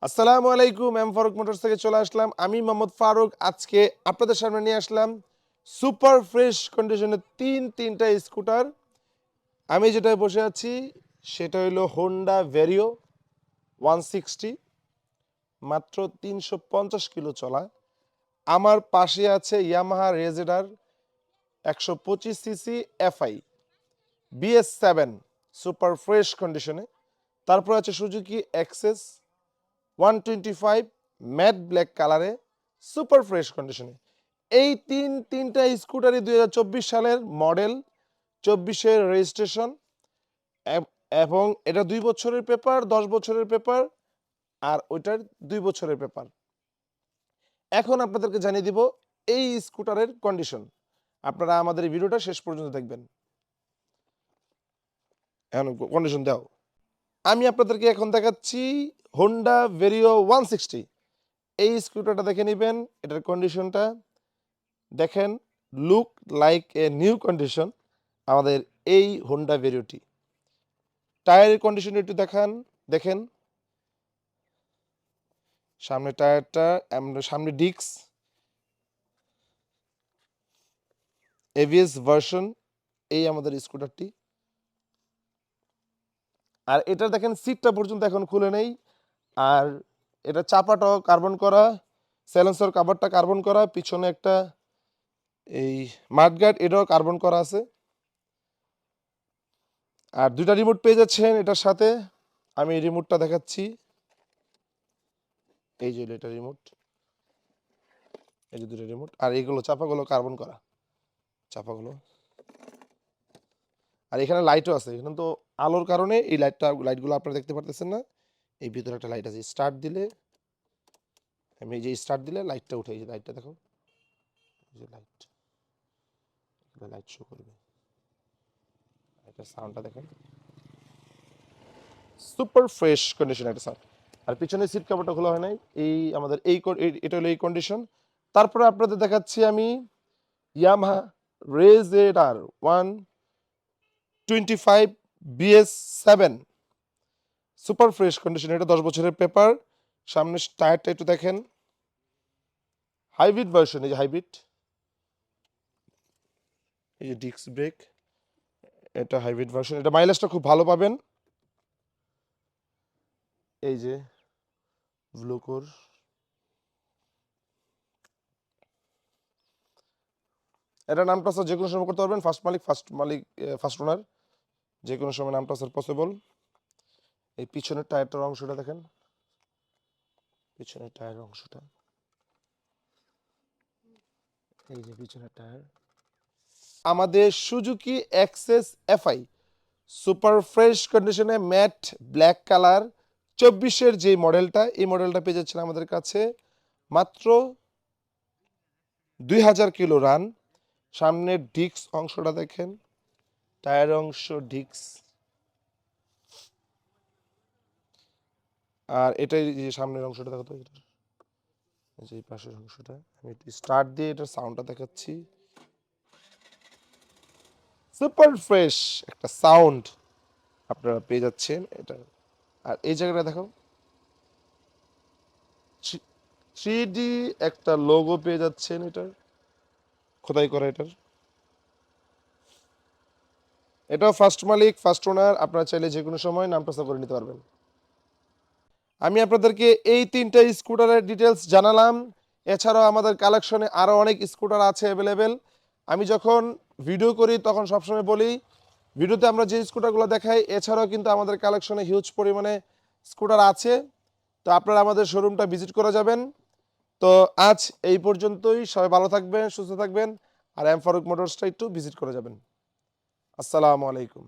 আসসালামু আলাইকুম। M Faruk motors থেকে চলে আসলাম। আমি মোহাম্মদ ফারুক। আজকে আপনাদের সামনে নিয়ে আসলাম সুপার ফ্রেশ কন্ডিশনের তিনটা স্কুটার। আমি যেটায় বসে আছি সেটা হলো হোন্ডা ভেরিও 160, মাত্র 350 কিলো চলা। আমার পাশে আছে Yamaha রেজেডার 125 CC FI BS7 super fresh কন্ডিশনে। তারপর আছে সুজুকি এক্সেস 125 ম্যাট ব্ল্যাক কালারে সুপার ফ্রেশ কন্ডিশনে। এই তিনটা স্কুটারই 2024 সালের মডেল, 24-এর রেজিস্ট্রেশন এবং এটা 2 বছরের পেপার, 10 বছরের পেপার আর ওইটার 2 বছরের পেপার। এখন আপনাদেরকে জানিয়ে দিব এই স্কুটারের কন্ডিশন। আপনারা আমাদের এই ভিডিওটা শেষ পর্যন্ত দেখবেন। এখন কন্ডিশন দাও। আমি আপনাদেরকে এখন দেখাচ্ছি হোন্ডা ভেরিও 160। এই স্কুটারটা দেখে নেবেন, এটার কন্ডিশনটা দেখেন, look like a new condition আমাদের এই হোন্ডা ভেরিওটি। টায়ারের কন্ডিশন একটু দেখেন, সামনে টায়ারটা, সামনে ডিস্ক, এভিএস ভার্সন এই আমাদের স্কুটারটি। আর এটা দেখেন সিটটা পর্যন্ত এখন খুলে নেই। আর এটা চাপাটাও কার্বন করা, সাইলেন্সার কাভারটা কার্বন করা, পিছনে একটা এই মাডগার্ড এটাও কার্বন করা আছে। আর দুইটা রিমোট পেয়ে যাচ্ছেন এটার সাথে। আমি রিমোটটা দেখাচ্ছি, এই যে এটা রিমোট, এই যে দুটো রিমোট। আর এইগুলো চাপাগুলো কার্বন করা চাপাগুলো। আর এখানে লাইটও আছে, এখানে তো আলোর কারণে এই লাইটগুলো আপনারা দেখতে পারতেছেন না। এই ভিতরে একটা লাইট আছে, স্টার্ট দিলে, আমি এই যে স্টার্ট দিলে লাইটটা উঠে, এই যে লাইটটা দেখো, এই যে লাইট শো করবে। এটা সাউন্ডটা দেখেন, সুপার ফ্রেশ কন্ডিশন একটা সাউন্ড। আর পিছনে সিট কভারটা খোলা হয় নাই। এই আমাদের এটা হলো এই কন্ডিশন। তারপরে আপনাদের দেখাচ্ছি আমি Yamaha রেজেডার 125 BS7 super fresh condition. এটা 10 বছরের পেপার। সামনে টায়ারটা একটু দেখেন, হাইব্রিড ভার্সন, এই যে হাইব্রিড, এই যে ডিস্ক ব্রেক, এটা হাইব্রিড ভার্সন। এটা মাইলেজটা খুব ভালো পাবেন। এই যে ব্লুকোর, এটা নাম ট্রান্সফার যে কোনো সময় করতে পারবেন। ফার্স্ট ওনার, যে কোনো সময় নাম ট্রান্সফার পসিবল। এই পিছনের টায়ারটার অংশটা দেখেন, পিছনের টায়ার অংশটা, এই যে পিছনের টায়ার। আমাদের Suzuki Access FI super fresh কন্ডিশনে ম্যাট ব্ল্যাক কালার 24-এর যে মডেলটা, এই মডেলটা পেয়ে যাচ্ছেন আমাদের কাছে মাত্র 2000 কিলো রান। সামনের ডিস্ক অংশটা দেখেন, টায়ার অংশ, ডিস্ক। আর এটাই যে সামনের অংশটা দেখো তো, এটার যে পাশের অংশটা। আমি একটু স্টার্ট দিয়ে এটার সাউন্ডটা দেখাচ্ছি, সুপার ফ্রেশ একটা সাউন্ড আপনারা পেয়ে যাচ্ছেন এটা। আর এই জায়গাটা দেখো, 3D একটা লোগো পেয়ে যাচ্ছেন, এটার খোদাই করা। এটাও ফার্স্ট মালিক, ফার্স্ট ওনার। আপনারা চাইলে যে কোনো সময় নাম ট্রান্সফার করে নিতে পারবেন। আমি আপনাদেরকে এই তিনটা স্কুটারের ডিটেলস জানালাম। এছাড়াও আমাদের কালেকশনে আরও অনেক স্কুটার আছে অ্যাভেলেবেল। আমি যখন ভিডিও করি তখন সবসময় বলি, ভিডিওতে আমরা যে স্কুটারগুলো দেখাই, এছাড়াও কিন্তু আমাদের কালেকশনে হিউজ পরিমাণে স্কুটার আছে। তো আপনারা আমাদের শোরুমটা ভিজিট করে যাবেন। তো আজ এই পর্যন্তই। সবাই ভালো থাকবেন, সুস্থ থাকবেন। আর এম ফারুক মোটরসটা একটু ভিজিট করে যাবেন। আসসালামু আলাইকুম।